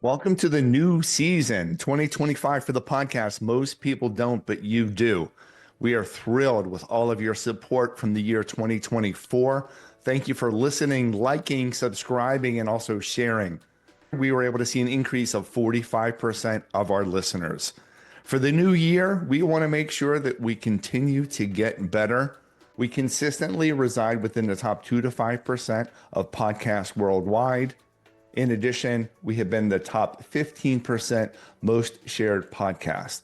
Welcome to the new season, 2025 for the podcast. Most people don't, but you do. We are thrilled with all of your support from the year 2024. Thank you for listening, liking, subscribing, and also sharing. We were able to see an increase of 45% of our listeners. For the new year, we want to make sure that we continue to get better. We consistently reside within the top 2 to 5% of podcasts worldwide. In addition, we have been the top 15% most shared podcast.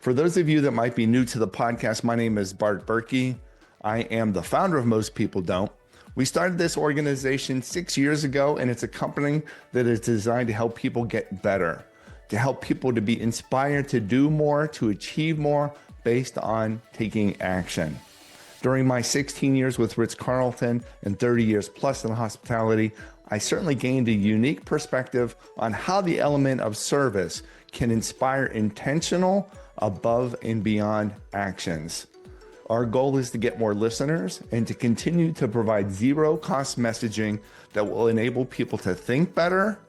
For those of you that might be new to the podcast, my name is Bart Berkey. I am the founder of Most People Don't. We started this organization 6 years ago, and it's a company that is designed to help people get better, to help people to be inspired to do more, to achieve more based on taking action. During my 16 years with Ritz-Carlton and 30 years plus in hospitality, I certainly gained a unique perspective on how the element of service can inspire intentional, above and beyond actions. Our goal is to get more listeners and to continue to provide zero-cost messaging that will enable people to think better,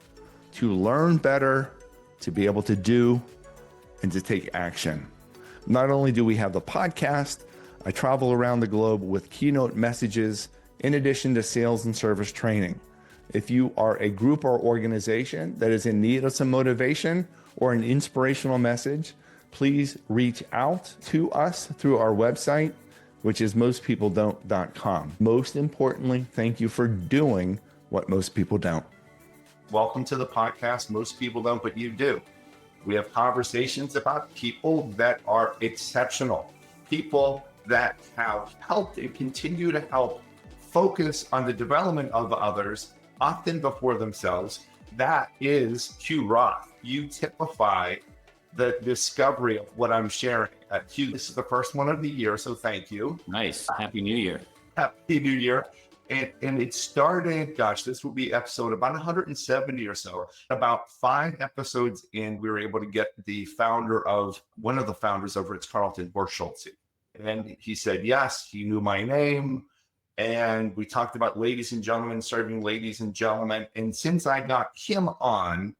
to learn better, to be able to do, and to take action. Not only do we have the podcast, I travel around the globe with keynote messages in addition to sales and service training. If you are a group or organization that is in need of some motivation or an inspirational message, please reach out to us through our website, which is mostpeopledon't.com. Most importantly, thank you for doing what most people don't. Welcome to the podcast, Most People Don't, but you do. We have conversations about people that are exceptional, people that have helped and continue to help focus on the development of others, often before themselves. That is Hugh Roth. You typify the discovery of what I'm sharing. Hugh, this is the first one of the year, so thank you. Nice. Happy New Year. Happy New Year. And it started, this will be episode about 170 or so. About 5 episodes in, we were able to get one of the founders of Ritz-Carlton, Bart Berkey. And he said, yes, he knew my name. And we talked about ladies and gentlemen, serving ladies and gentlemen. And since I got him on,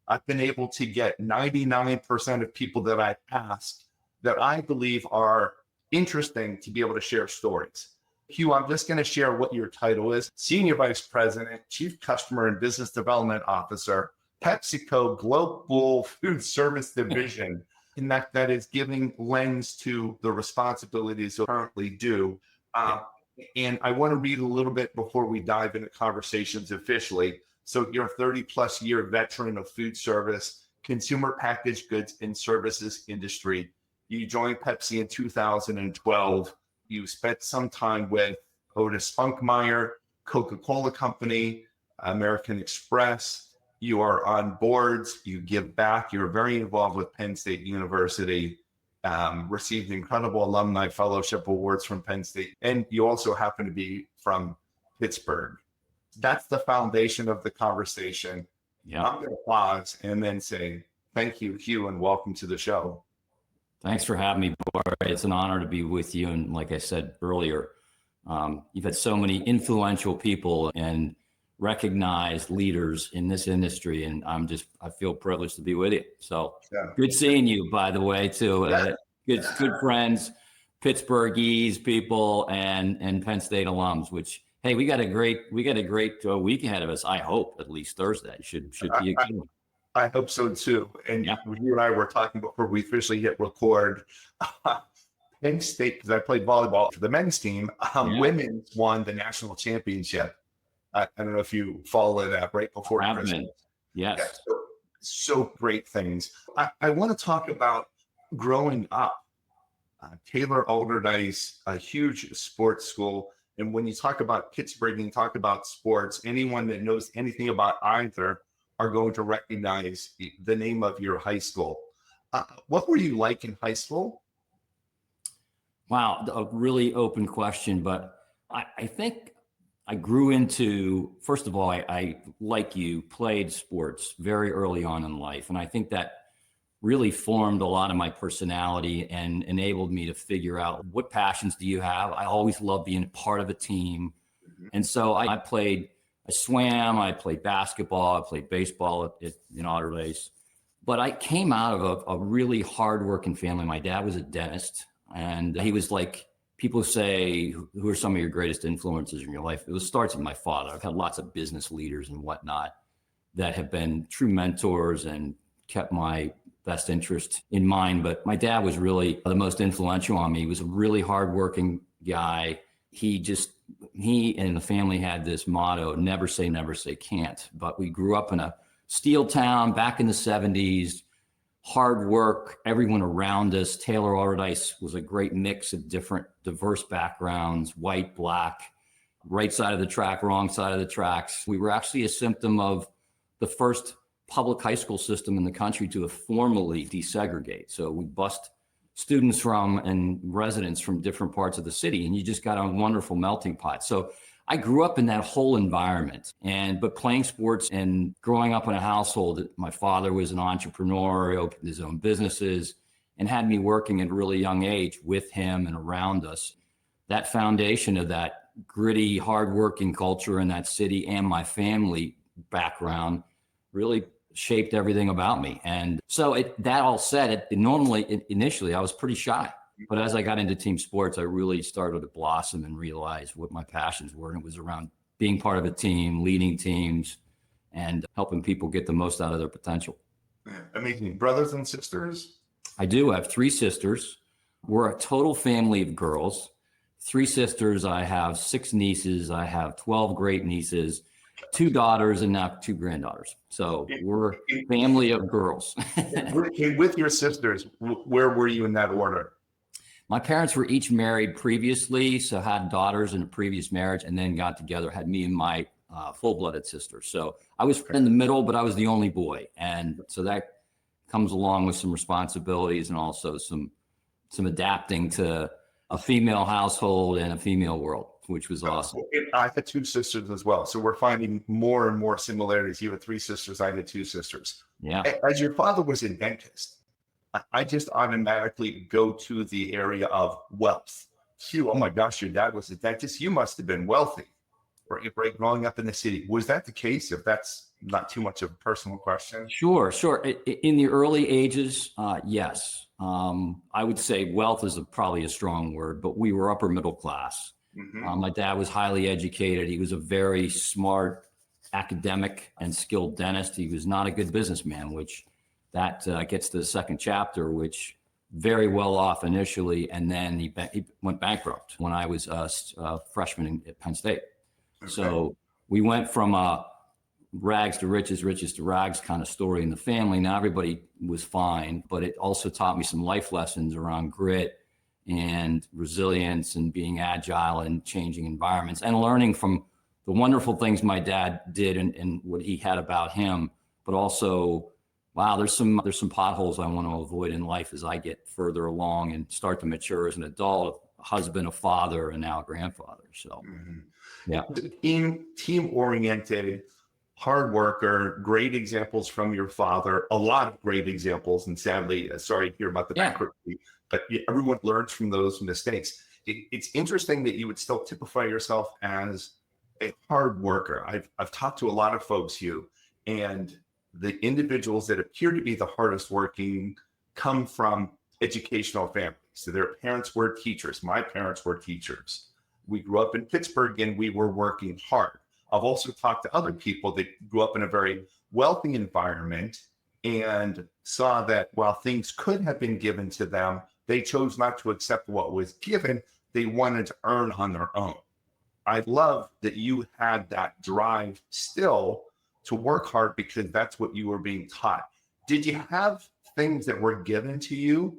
I've been able to get 99% of people that I've asked that I believe are interesting to be able to share stories. Hugh, I'm just going to share what your title is. Senior Vice President, Chief Customer and Business Development Officer, PepsiCo Global Foodservice Division. And that is giving lens to the responsibilities we currently do. And I want to read a little bit before we dive into conversations officially. So you're a 30 plus year veteran of food service, consumer packaged goods and services industry. You joined Pepsi in 2012. You spent some time with Otis Spunkmeyer, Coca-Cola Company, American Express. You are on boards, you give back. You're very involved with Penn State University. Received incredible alumni fellowship awards from Penn State. And you also happen to be from Pittsburgh. That's the foundation of the conversation. Yeah. I'm going to pause and then say, thank you, Hugh, and welcome to the show. Thanks for having me, Bart. It's an honor to be with you. And like I said earlier, you've had so many influential people and recognized leaders in this industry, and I feel privileged to be with you. So Good seeing you, by the way, too. Good friends, Pittsburghese people, and Penn State alums. Which, hey, we got a great week ahead of us. I hope at least Thursday should be a good one. I hope so too. And you and I were talking before we officially hit record. Penn State, because I played volleyball for the men's team, women's won the national championship. I don't know if you follow that right before Christmas. Yes. Yeah, so great things. I want to talk about growing up. Taylor Alderdice, a huge sports school. And when you talk about Pittsburgh and you talk about sports, anyone that knows anything about either are going to recognize the name of your high school. What were you like in high school? Wow, a really open question, but I think I grew into, first of all, I, like you, played sports very early on in life. And I think that really formed a lot of my personality and enabled me to figure out what passions do you have. I always loved being part of a team. And so I played I swam, I played basketball, I played baseball in Otter Race. But I came out of a really hardworking family. My dad was a dentist, and he was like, people say, who are some of your greatest influences in your life? It starts with my father. I've had lots of business leaders and whatnot that have been true mentors and kept my best interest in mind. But my dad was really the most influential on me. He was a really hardworking guy. He and the family had this motto, never say can't. But we grew up in a steel town back in the 70s, hard work, everyone around us. Taylor Allardyce was a great mix of different diverse backgrounds, white, black, right side of the track, wrong side of the tracks. We were actually a symptom of the first public high school system in the country to formally desegregate. So we bussed students from and residents from different parts of the city, and you just got a wonderful melting pot. So I grew up in that whole environment, but playing sports and growing up in a household, my father was an entrepreneur, he opened his own businesses and had me working at a really young age with him and around us. That foundation of that gritty, hardworking culture in that city and my family background really shaped everything about me. And so that all said, initially I was pretty shy. But as I got into team sports, I really started to blossom and realize what my passions were. And it was around being part of a team, leading teams, and helping people get the most out of their potential. Amazing. Brothers and sisters? I do. I have 3 sisters. We're a total family of girls. 3 sisters. I have 6 nieces. I have 12 great nieces, 2 daughters, and now 2 granddaughters. So we're a family of girls. With your sisters, where were you in that order? My parents were each married previously, so had daughters in a previous marriage, and then got together, had me and my full-blooded sister. So I was in the middle, but I was the only boy. And so that comes along with some responsibilities and also some adapting to a female household and a female world, which was awesome. I had 2 sisters as well. So we're finding more and more similarities. You had 3 sisters, I had 2 sisters. Yeah. As your father was a dentist, I just automatically go to the area of wealth. Hugh, oh my gosh, your dad was a dentist. You must have been wealthy, right? Growing up in the city. Was that the case? If that's not too much of a personal question. Sure. In the early ages, yes. I would say wealth is probably a strong word, but we were upper middle class. Mm-hmm. My dad was highly educated. He was a very smart academic and skilled dentist. He was not a good businessman, which that gets to the second chapter, which very well off initially. And then he went bankrupt when I was a freshman at Penn State. Okay. So we went from a rags to riches, riches to rags kind of story in the family. Now everybody was fine, but it also taught me some life lessons around grit and resilience and being agile in changing environments and learning from the wonderful things my dad did and what he had about him, but also, wow, there's some potholes I want to avoid in life as I get further along and start to mature as an adult, a husband, a father, and now a grandfather. So, yeah. Team oriented, hard worker, great examples from your father, a lot of great examples. And sadly, sorry to hear about the bankruptcy, but everyone learns from those mistakes. It's interesting that you would still typify yourself as a hard worker. I've talked to a lot of folks, Hugh, and the individuals that appear to be the hardest working come from educational families. So their parents were teachers. My parents were teachers. We grew up in Pittsburgh and we were working hard. I've also talked to other people that grew up in a very wealthy environment and saw that while things could have been given to them, they chose not to accept what was given. They wanted to earn on their own. I love that you had that drive still to work hard because that's what you were being taught. Did you have things that were given to you,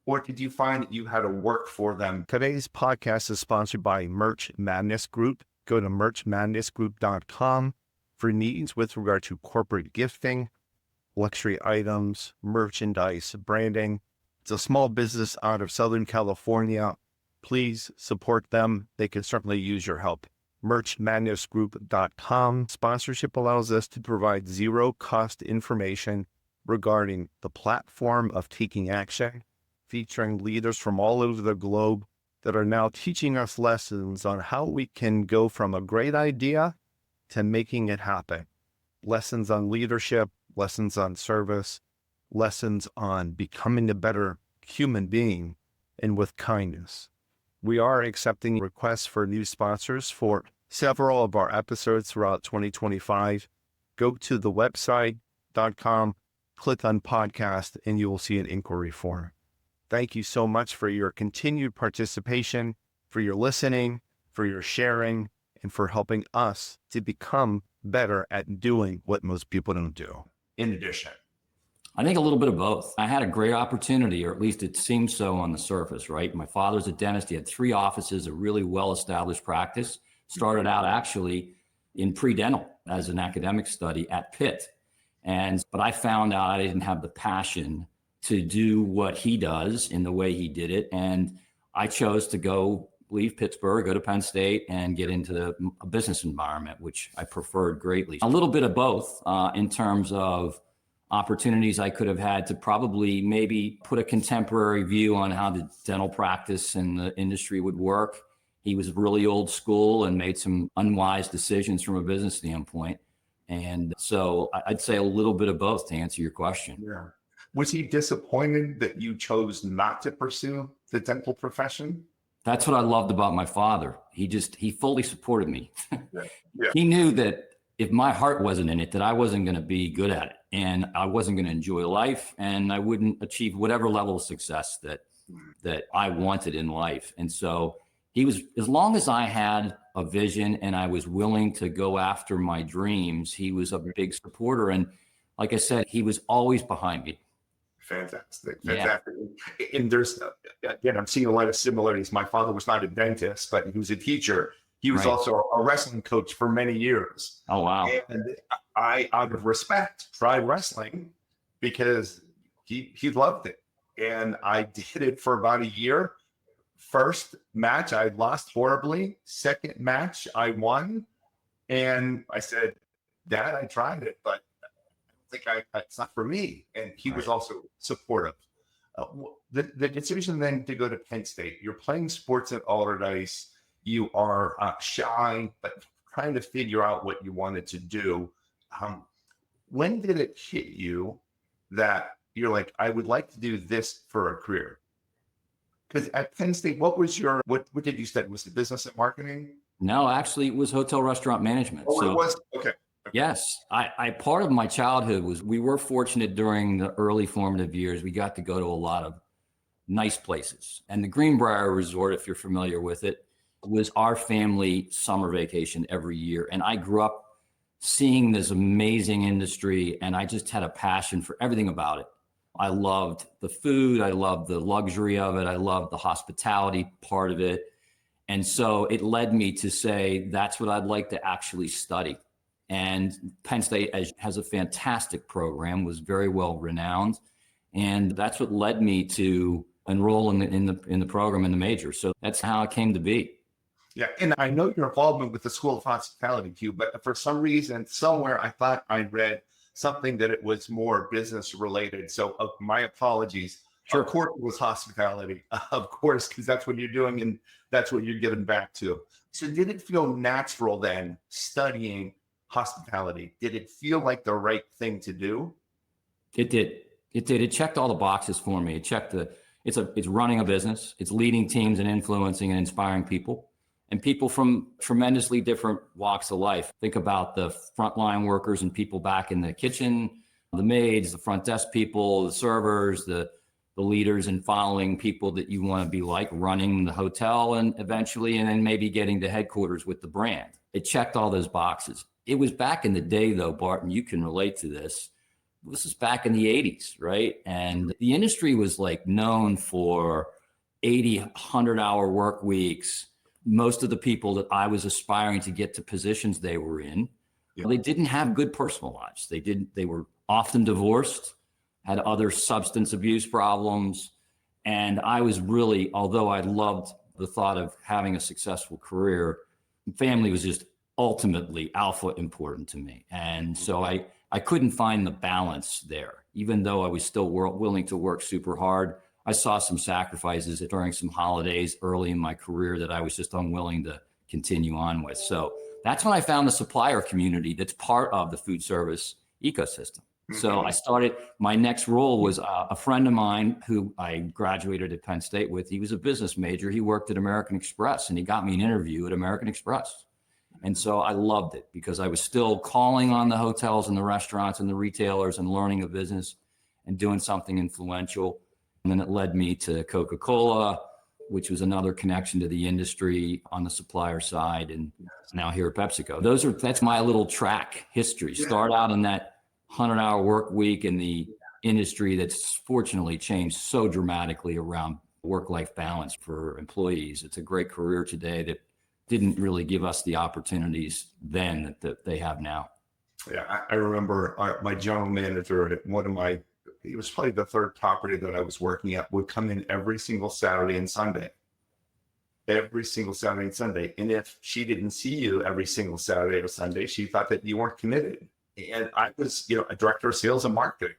or did you find that you had to work for them? Today's podcast is sponsored by Merch Madness Group. Go to merchmadnessgroup.com for needs with regard to corporate gifting, luxury items, merchandise, branding. It's a small business out of Southern California. Please support them. They can certainly use your help. merchmadnessgroup.com. Sponsorship allows us to provide zero-cost information regarding the platform of taking action, featuring leaders from all over the globe that are now teaching us lessons on how we can go from a great idea to making it happen. Lessons on leadership, lessons on service, lessons on becoming a better human being, and with kindness. We are accepting requests for new sponsors for several of our episodes throughout 2025. Go to the website.com, click on podcast, and you will see an inquiry form. Thank you so much for your continued participation, for your listening, for your sharing, and for helping us to become better at doing what most people don't do. In addition, I think a little bit of both. I had a great opportunity, or at least it seemed so on the surface, right? My father's a dentist. He had 3 offices, a really well-established practice. Started out actually in pre-dental as an academic study at Pitt. But I found out I didn't have the passion to do what he does in the way he did it. And I chose to leave Pittsburgh, go to Penn State, and get into a business environment, which I preferred greatly. A little bit of both in terms of opportunities I could have had to probably maybe put a contemporary view on how the dental practice and the industry would work. He was really old school and made some unwise decisions from a business standpoint. And so I'd say a little bit of both to answer your question. Yeah. Was he disappointed that you chose not to pursue the dental profession? That's what I loved about my father. He fully supported me. Yeah. He knew that if my heart wasn't in it, that I wasn't going to be good at it, and I wasn't going to enjoy life, and I wouldn't achieve whatever level of success that I wanted in life. And so he was, as long as I had a vision and I was willing to go after my dreams, he was a big supporter. And like I said, he was always behind me. Fantastic. Yeah. And there's, again, I'm seeing a lot of similarities. My father was not a dentist, but he was a teacher. He was Right. also a wrestling coach for many years. Oh, wow. And I, out of respect, tried wrestling because he loved it. And I did it for about a year. First match, I lost horribly. Second match, I won. And I said, Dad, I tried it, but I think it's not for me. And he was also supportive. The decision then to go to Penn State, you're playing sports at Alderdice. You are shy, but trying to figure out what you wanted to do. When did it hit you that you're like, I would like to do this for a career? Because at Penn State, what did you study? Was it business and marketing? No, actually, it was hotel restaurant management. Oh, it was? Okay. Yes, I part of my childhood was, we were fortunate during the early formative years. We got to go to a lot of nice places. And the Greenbrier Resort, if you're familiar with it, was our family summer vacation every year. And I grew up seeing this amazing industry, and I just had a passion for everything about it. I loved the food. I loved the luxury of it. I loved the hospitality part of it. And so it led me to say, that's what I'd like to actually study. And Penn State has a fantastic program, was very well renowned. And that's what led me to enroll in the program, in the major. So that's how it came to be. Yeah, and I know your involvement with the School of Hospitality, Hugh, but for some reason, somewhere I thought I read something that it was more business related. So my apologies. Sure. Of course it was hospitality, of course, because that's what you're doing and that's what you're giving back to. So did it feel natural then studying hospitality? Did it feel like the right thing to do? It did. It checked all the boxes for me. It checked it's running a business. It's leading teams and influencing and inspiring people. And people from tremendously different walks of life. Think about the frontline workers and people back in the kitchen, the maids, the front desk people, the servers, the leaders, and following people that you want to be like, running the hotel, and eventually, and then maybe getting to headquarters with the brand. It checked all those boxes. It was back in the day, though, Bart, and you can relate to this. This is back in the 80s, right? And the industry was like known for 80, 100-hour work weeks. Most of the people that I was aspiring to get to positions they were in, they didn't have good personal lives. They were often divorced, had other substance abuse problems. And I was really, although I loved the thought of having a successful career, family was just ultimately alpha important to me. And so I couldn't find the balance there, even though I was still willing to work super hard. I saw some sacrifices during some holidays early in my career that I was just unwilling to continue on with. So that's when I found the supplier community that's part of the food service ecosystem. So I started, my next role was a friend of mine who I graduated at Penn State with. He was a business major. He worked at American Express, and he got me an interview at American Express. And so I loved it because I was still calling on the hotels and the restaurants and the retailers and learning a business and doing something influential. And then it led me to Coca-Cola, which was another connection to the industry on the supplier side. And now here at PepsiCo. That's my little track history. Start out in that 100-hour work week in the industry that's fortunately changed so dramatically around work-life balance for employees. It's a great career today that didn't really give us the opportunities then that they have now. Yeah, I remember my general manager at it was probably the third property that I was working at, would come in every single Saturday and Sunday. Every single Saturday and Sunday. And if she didn't see you every single Saturday or Sunday, she thought that you weren't committed. And I was, a director of sales and marketing.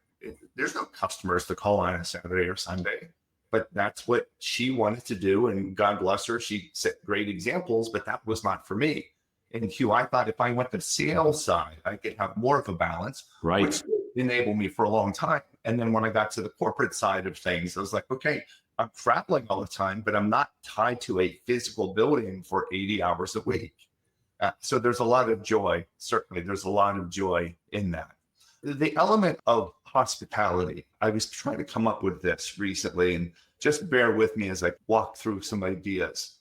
There's no customers to call on a Saturday or Sunday, but that's what she wanted to do. And God bless her, she set great examples, but that was not for me. And Hugh, I thought if I went to sales side, I could have more of a balance, right, which enabled me for a long time. And then when I got to the corporate side of things, I was like, okay, I'm traveling all the time, but I'm not tied to a physical building for 80 hours a week. So there's a lot of joy. Certainly, there's a lot of joy in that. The element of hospitality, I was trying to come up with this recently, and just bear with me as I walk through some ideas.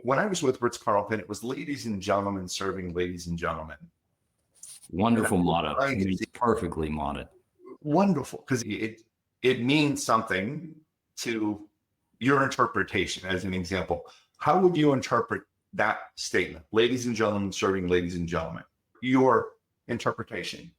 When I was with Ritz-Carlton, it was ladies and gentlemen serving ladies and gentlemen. Wonderful motto. It's perfectly motto. Wonderful, because it means something to your interpretation. As an example, how would you interpret that statement? Ladies and gentlemen serving ladies and gentlemen. Your interpretation.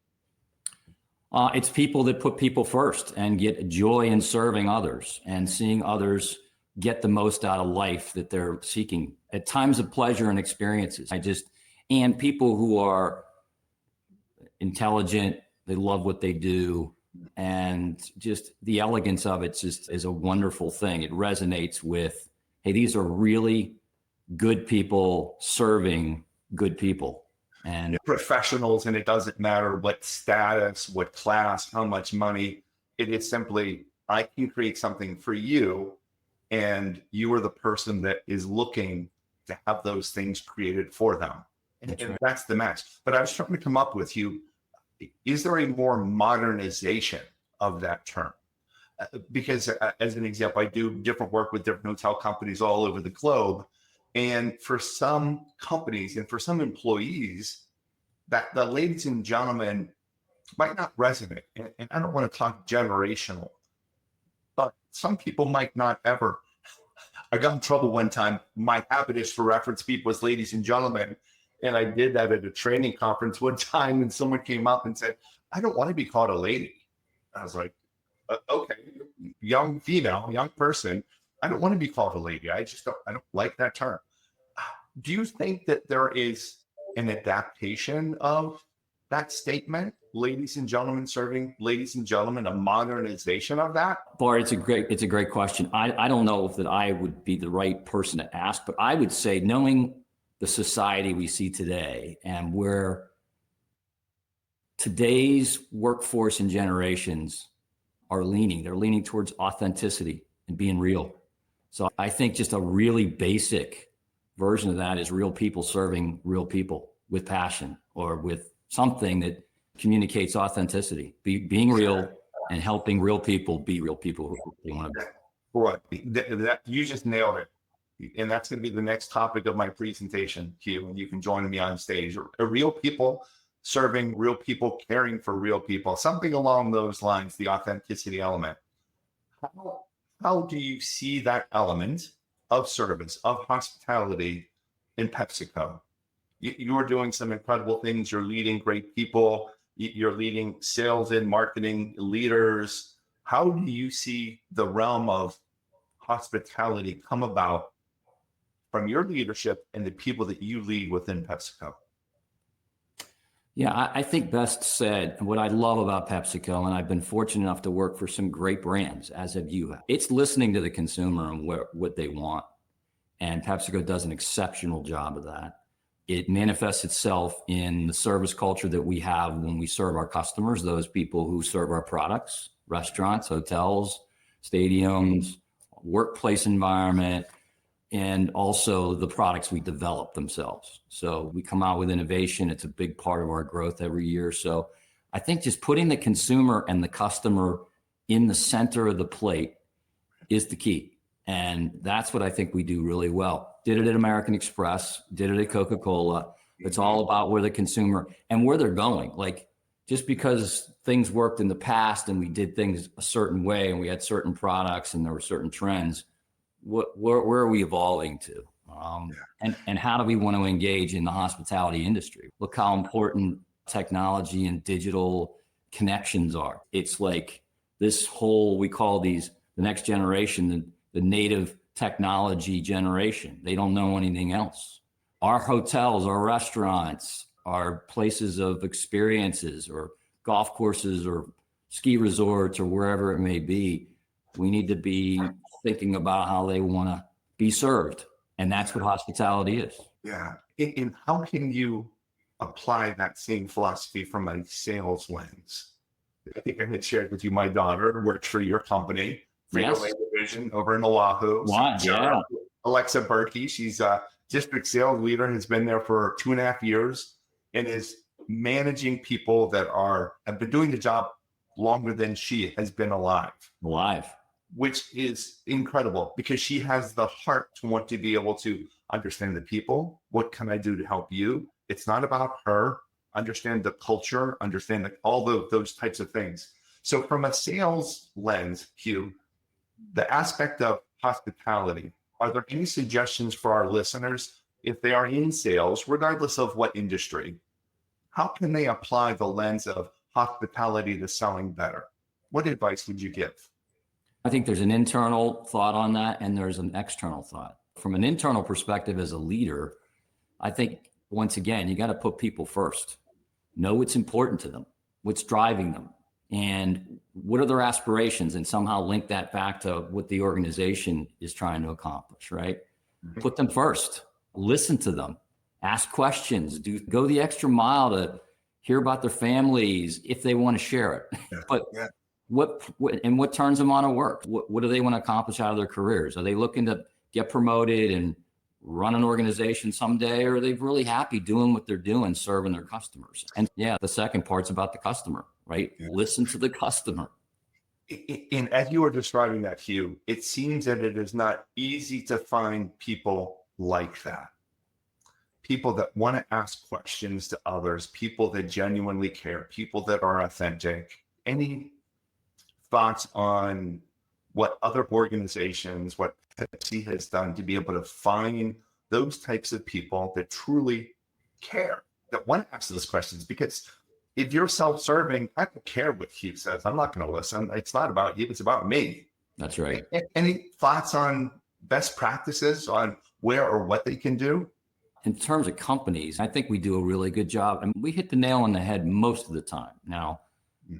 It's people that put people first and get joy in serving others and seeing others get the most out of life that they're seeking at times of pleasure and experiences. And people who are intelligent, they love what they do, and just the elegance of it is a wonderful thing. It resonates with, hey, these are really good people serving good people. And professionals, and it doesn't matter what status, what class, how much money. It is simply, I can create something for you, and you are the person that is looking to have those things created for them. And that's the match. But I was trying to come up with, you, is there a more modernization of that term? Because as an example, I do different work with different hotel companies all over the globe. And for some companies and for some employees, that the ladies and gentlemen might not resonate. And I don't want to talk generational, but some people might not ever. I got in trouble one time. My habit is to reference people as ladies and gentlemen. And I did that at a training conference one time, and someone came up and said, I don't want to be called a lady. I was like, okay, young female, young person, I don't want to be called a lady. I don't like that term. Do you think that there is an adaptation of that statement, ladies and gentlemen serving ladies and gentlemen, a modernization of that? Bart, it's a great question. I don't know if that I would be the right person to ask, but I would say, knowing the society we see today and where today's workforce and generations are leaning, they're leaning towards authenticity and being real. So I think just a really basic version of that is real people serving real people with passion or with something that communicates authenticity, being real and helping real people be real people who they want to be. Right. You just nailed it. And that's going to be the next topic of my presentation, Hugh, and you can join me on stage. Real people serving real people, caring for real people, something along those lines, the authenticity element. How do you see that element of service, of hospitality in PepsiCo? You are doing some incredible things. You're leading great people. You're leading sales and marketing leaders. How do you see the realm of hospitality come about from your leadership and the people that you lead within PepsiCo? Yeah, I think best said. What I love about PepsiCo, and I've been fortunate enough to work for some great brands, as have you, it's listening to the consumer and what they want. And PepsiCo does an exceptional job of that. It manifests itself in the service culture that we have when we serve our customers, those people who serve our products, restaurants, hotels, stadiums, workplace environment, and also the products we develop themselves. So we come out with innovation. It's a big part of our growth every year. So I think just putting the consumer and the customer in the center of the plate is the key. And that's what I think we do really well. Did it at American Express, did it at Coca-Cola. It's all about where the consumer and where they're going. Like, just because things worked in the past and we did things a certain way and we had certain products and there were certain trends, where are we evolving to? And how do we want to engage in the hospitality industry? Look how important technology and digital connections are. It's like this whole, we call these the next generation, the native technology generation. They don't know anything else. Our hotels, our restaurants, our places of experiences or golf courses or ski resorts or wherever it may be, we need to be thinking about how they want to be served. And that's what hospitality is. Yeah. And how can you apply that same philosophy from a sales lens? I think I had shared with you, my daughter works for your company, Yes. Division over in Oahu. Wow, yeah. Alexa Berkey, she's a district sales leader and has been there for 2.5 years and is managing people that have been doing the job longer than she has been alive. Which is incredible because she has the heart to want to be able to understand the people. What can I do to help you? It's not about her. Understand the culture, understand all those types of things. So from a sales lens, Hugh, the aspect of hospitality, are there any suggestions for our listeners if they are in sales, regardless of what industry? How can they apply the lens of hospitality to selling better? What advice would you give? I think there's an internal thought on that and there's an external thought. From an internal perspective as a leader, I think, once again, you got to put people first. Know what's important to them, what's driving them, and what are their aspirations, and somehow link that back to what the organization is trying to accomplish, right? Mm-hmm. Put them first, listen to them, ask questions, go the extra mile to hear about their families if they want to share it. Yeah. But yeah. What turns them on to work? What do they want to accomplish out of their careers? Are they looking to get promoted and run an organization someday, or are they really happy doing what they're doing, serving their customers? And yeah, the second part's about the customer, right? Yeah. Listen to the customer. And as you were describing that, Hugh, it seems that it is not easy to find people like that. People that want to ask questions to others, people that genuinely care, people that are authentic. Any thoughts on what other organizations, what Pepsi has done to be able to find those types of people that truly care, that want to ask those questions? Because if you're self-serving, I don't care what Hugh says. I'm not going to listen. It's not about you. It's about me. That's right. Any thoughts on best practices on where or what they can do? In terms of companies, I think we do a really good job. And we hit the nail on the head most of the time now,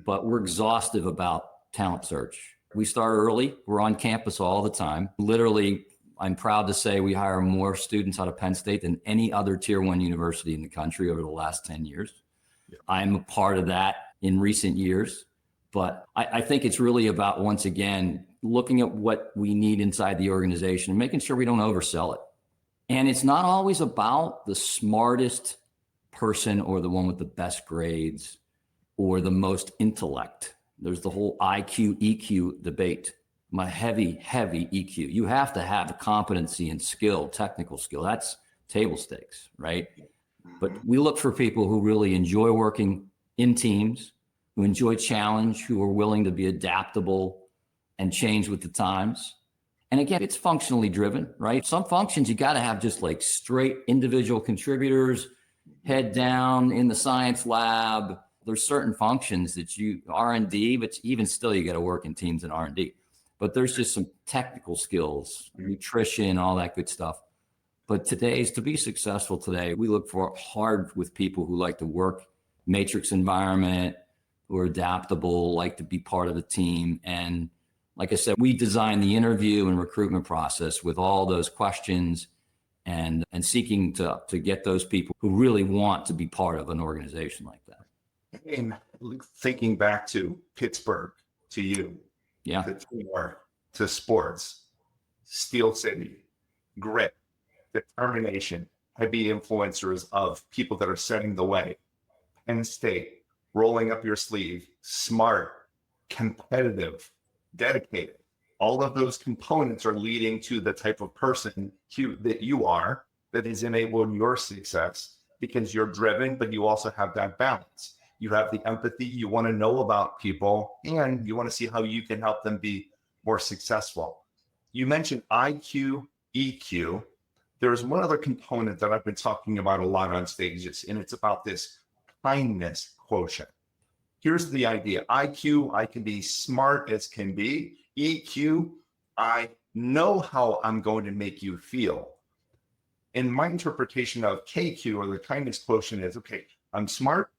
but we're exhaustive about talent search. We start early. We're on campus all the time. Literally, I'm proud to say we hire more students out of Penn State than any other tier 1 university in the country over the last 10 years. Yeah. I'm a part of that in recent years, but I think it's really about, once again, looking at what we need inside the organization and making sure we don't oversell it. And it's not always about the smartest person or the one with the best grades or the most intellect. There's the whole IQ, EQ debate. My heavy EQ. You have to have a competency and skill, technical skill. That's table stakes, right? But we look for people who really enjoy working in teams, who enjoy challenge, who are willing to be adaptable and change with the times. And again, it's functionally driven, right? Some functions you got to have just like straight individual contributors, head down in the science lab. There's certain functions that R&D, but even still you got to work in teams in R&D. But there's just some technical skills, nutrition, all that good stuff. But to be successful today, we look for hard with people who like to work matrix environment, who are adaptable, like to be part of the team. And like I said, we design the interview and recruitment process with all those questions and seeking to get those people who really want to be part of an organization like that. And thinking back to Pittsburgh, to you, Yeah. to tour, to sports, Steel City, grit, determination, heavy influencers of people that are setting the way. Penn State, rolling up your sleeve, smart, competitive, dedicated. All of those components are leading to the type of person that you are, that is enabling your success, because you're driven, but you also have that balance. You have the empathy, you want to know about people, and you want to see how you can help them be more successful. You mentioned IQ, EQ. There's one other component that I've been talking about a lot on stages, and it's about this kindness quotient. Here's the idea. IQ, I can be smart as can be. EQ, I know how I'm going to make you feel. And my interpretation of KQ, or the kindness quotient, is, okay, I'm smart.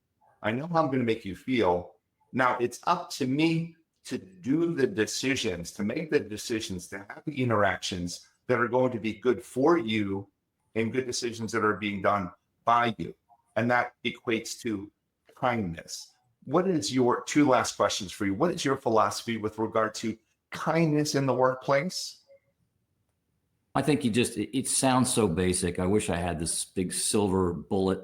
I know how I'm going to make you feel. Now it's up to me to do the decisions, to make the decisions, to have the interactions that are going to be good for you, and good decisions that are being done by you. And that equates to kindness. What is your, two last questions for you. What is your philosophy with regard to kindness in the workplace? I think it sounds so basic. I wish I had this big silver bullet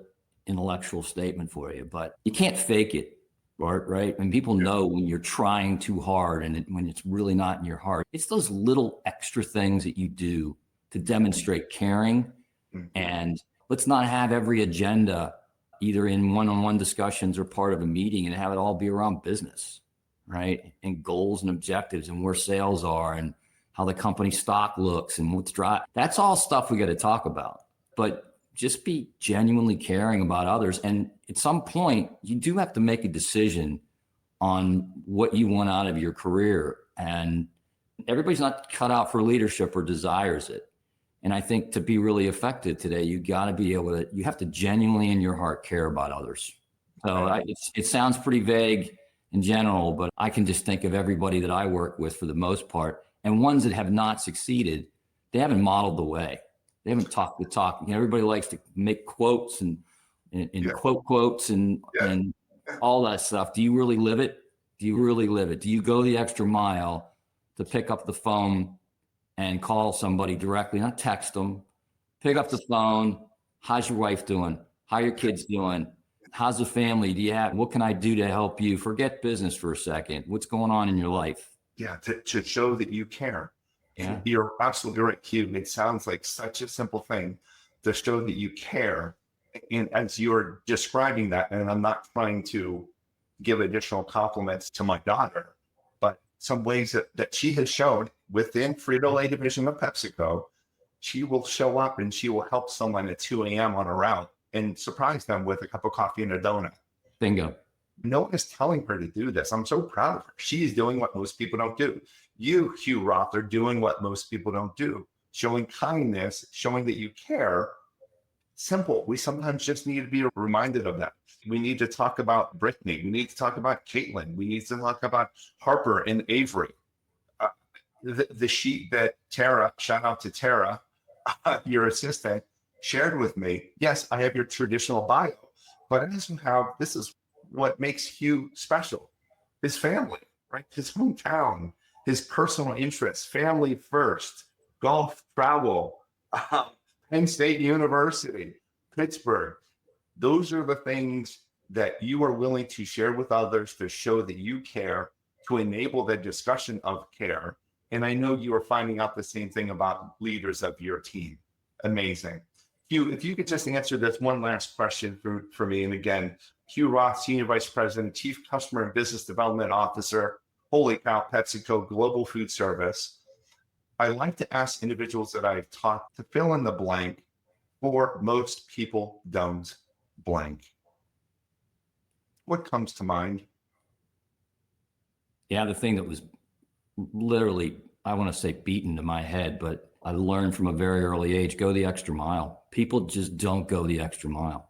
intellectual statement for you, but you can't fake it, Bart, right? And people know when you're trying too hard and when it's really not in your heart. It's those little extra things that you do to demonstrate caring. And let's not have every agenda either in one-on-one discussions or part of a meeting and have it all be around business, right? And goals and objectives and where sales are and how the company stock looks and what's driving. That's all stuff we got to talk about. But just be genuinely caring about others. And at some point, you do have to make a decision on what you want out of your career. And everybody's not cut out for leadership or desires it. And I think to be really effective today, you got to be able to, you have to genuinely in your heart care about others. So it sounds pretty vague in general, but I can just think of everybody that I work with for the most part, and ones that have not succeeded, they haven't modeled the way. They haven't talked the talk. You know, everybody likes to make quotes and quote quotes and all that stuff. Do you really live it? Do you really live it? Do you go the extra mile to pick up the phone and call somebody directly, not text them? Pick up the phone. How's your wife doing? How are your kids doing? How's the family? Do you have, what can I do to help you? Forget business for a second. What's going on in your life? Yeah, to show that you care. Yeah. You're absolutely right, Hugh. It sounds like such a simple thing to show that you care. And as you're describing that, and I'm not trying to give additional compliments to my daughter, but some ways that she has shown within Frito-Lay division of PepsiCo, she will show up and she will help someone at 2 a.m. on a route and surprise them with a cup of coffee and a donut. Bingo. No one is telling her to do this. I'm so proud of her. She is doing what most people don't do. You, Hugh Roth, are doing what most people don't do, showing kindness, showing that you care. Simple. We sometimes just need to be reminded of that. We need to talk about Brittany. We need to talk about Caitlin. We need to talk about Harper and Avery. The sheet that Tara, shout out to Tara, your assistant, shared with me. Yes, I have your traditional bio, but I also have, this is what makes Hugh special. His family, right? His hometown, his personal interests, family first, golf, travel, Penn State University, Pittsburgh. Those are the things that you are willing to share with others to show that you care, to enable the discussion of care. And I know you are finding out the same thing about leaders of your team. Amazing. Hugh, if you could just answer this one last question for me. And again, Hugh Roth, Senior Vice President, Chief Customer and Business Development Officer, holy cow, PepsiCo Global Foodservice. I like to ask individuals that I've taught to fill in the blank for most people don't blank. What comes to mind? Yeah, the thing that was literally, I want to say beaten to my head, but I learned from a very early age, go the extra mile. People just don't go the extra mile,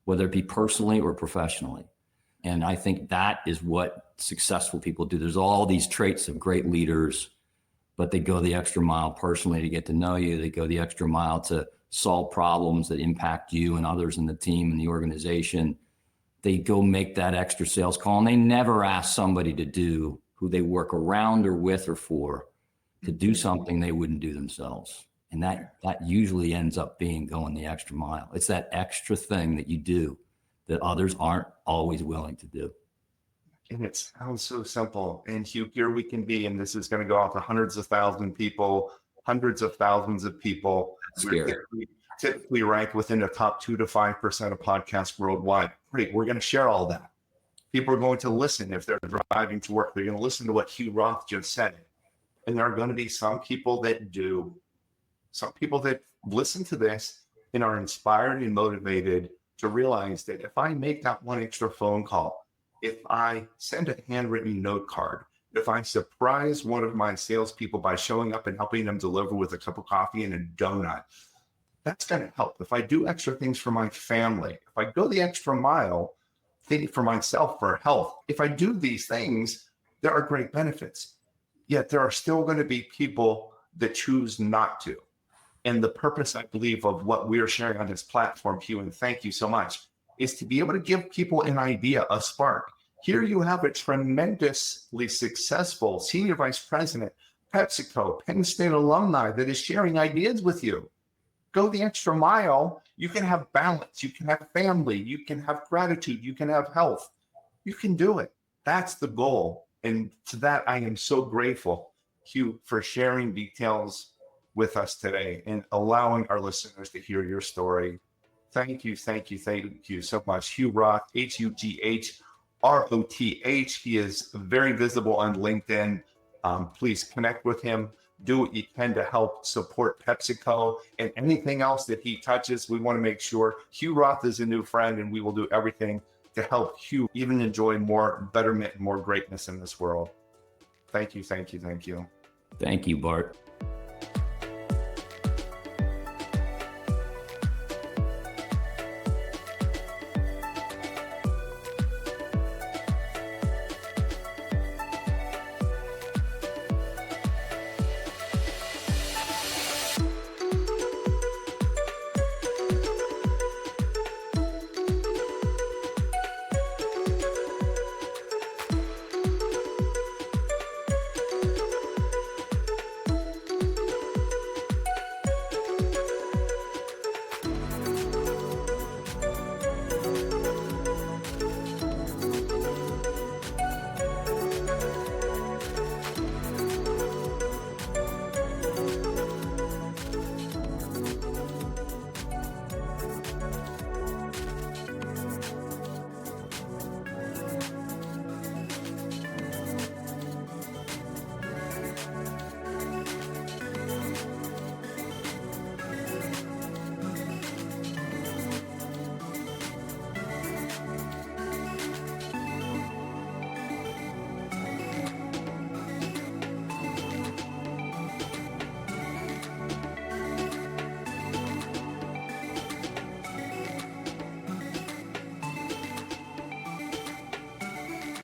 whether it be personally or professionally. And I think that is what successful people do. There's all these traits of great leaders, but they go the extra mile personally to get to know you. They go the extra mile to solve problems that impact you and others in the team and the organization, they go make that extra sales call, and they never ask somebody to do, who they work around or with or for, to do something they wouldn't do themselves. And that usually ends up being going the extra mile. It's that extra thing that you do that others aren't always willing to do. And it sounds so simple. And Hugh, here we can be, and this is going to go out to hundreds of thousands of people, hundreds of thousands of people. That's scary. Typically ranked within the top 2 to 5% of podcasts worldwide. Great. We're going to share all that. People are going to listen if they're driving to work. They're going to listen to what Hugh Roth just said. And there are going to be some people that do. Some people that listen to this and are inspired and motivated to realize that if I make that one extra phone call, if I send a handwritten note card, if I surprise one of my salespeople by showing up and helping them deliver with a cup of coffee and a donut, that's going to help. If I do extra things for my family, if I go the extra mile, thinking for myself, for health, if I do these things, there are great benefits. Yet there are still going to be people that choose not to. And the purpose, I believe, of what we're sharing on this platform, Hugh, and thank you so much, is to be able to give people an idea, a spark. Here you have a tremendously successful senior vice president, PepsiCo, Penn State alumni that is sharing ideas with you. Go the extra mile. You can have balance. You can have family. You can have gratitude. You can have health. You can do it. That's the goal. And to that, I am so grateful, Hugh, for sharing details with us today and allowing our listeners to hear your story. Thank you so much. Hugh Roth, HUGHROTH. He is very visible on LinkedIn. Please connect with him. Do what you can to help support PepsiCo and anything else that he touches. We want to make sure Hugh Roth is a new friend, and we will do everything to help Hugh even enjoy more betterment and more greatness in this world. Thank you. Thank you, Bart.